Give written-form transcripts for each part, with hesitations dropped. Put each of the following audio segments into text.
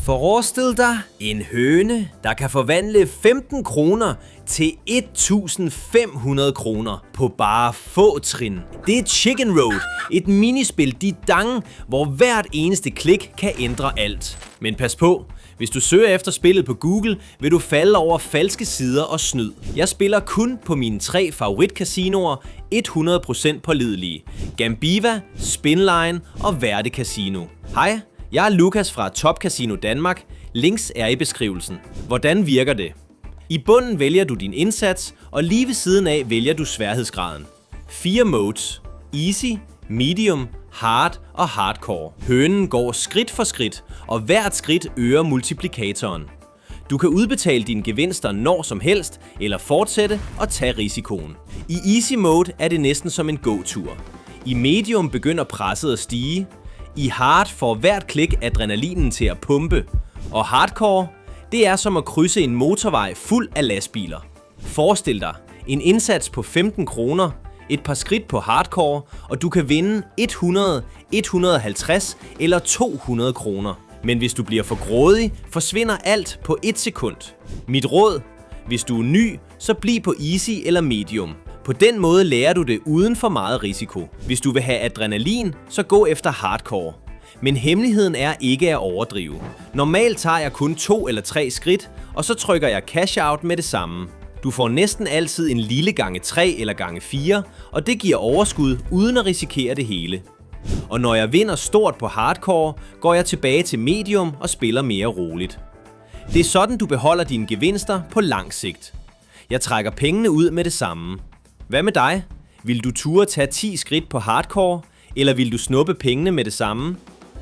Forestil dig en høne, der kan forvandle 15 kroner til 1500 kroner på bare få trin. Det er Chicken Road, et minispil didang, hvor hvert eneste klik kan ændre alt. Men pas på, hvis du søger efter spillet på Google, vil du falde over falske sider og snyd. Jeg spiller kun på mine 3 favoritcasinoer 100% pålidelige: Gambiva, Spinline og Verde Casino. Hej, jeg er Lukas fra Top Casino Danmark. Links er i beskrivelsen. Hvordan virker det? I bunden vælger du din indsats, og lige ved siden af vælger du sværhedsgraden. 4 modes: Easy, Medium, Hard og Hardcore. Hønen går skridt for skridt, og hvert skridt øger multiplikatoren. Du kan udbetale dine gevinster når som helst, eller fortsætte og tage risikoen. I Easy Mode er det næsten som en gåtur. I Medium begynder presset at stige. I Hard får hvert klik adrenalinen til at pumpe. Og Hardcore, det er som at krydse en motorvej fuld af lastbiler. Forestil dig en indsats på 15 kroner, et par skridt på Hardcore, og du kan vinde 100, 150 eller 200 kroner. Men hvis du bliver for grådig, forsvinder alt på 1 sekund. Mit råd: hvis du er ny, så bliv på Easy eller Medium. På den måde lærer du det uden for meget risiko. Hvis du vil have adrenalin, så gå efter Hardcore. Men hemmeligheden er ikke at overdrive. Normalt tager jeg kun 2 eller 3 skridt, og så trykker jeg cash out med det samme. Du får næsten altid en lille gange 3 eller gange 4, og det giver overskud uden at risikere det hele. Og når jeg vinder stort på Hardcore, går jeg tilbage til Medium og spiller mere roligt. Det er sådan, du beholder dine gevinster på lang sigt. Jeg trækker pengene ud med det samme. Hvad med dig? Vil du ture tage 10 skridt på Hardcore, eller vil du snuppe pengene med det samme?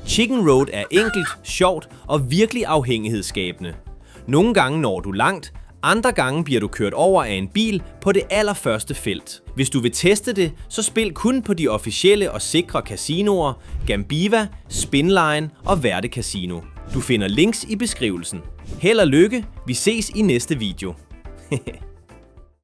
Chicken Road er enkelt, sjovt og virkelig afhængighedsskabende. Nogle gange når du langt, andre gange bliver du kørt over af en bil på det allerførste felt. Hvis du vil teste det, så spil kun på de officielle og sikre casinoer Gambiva, Spinline og Verde Casino. Du finder links i beskrivelsen. Held og lykke, vi ses i næste video.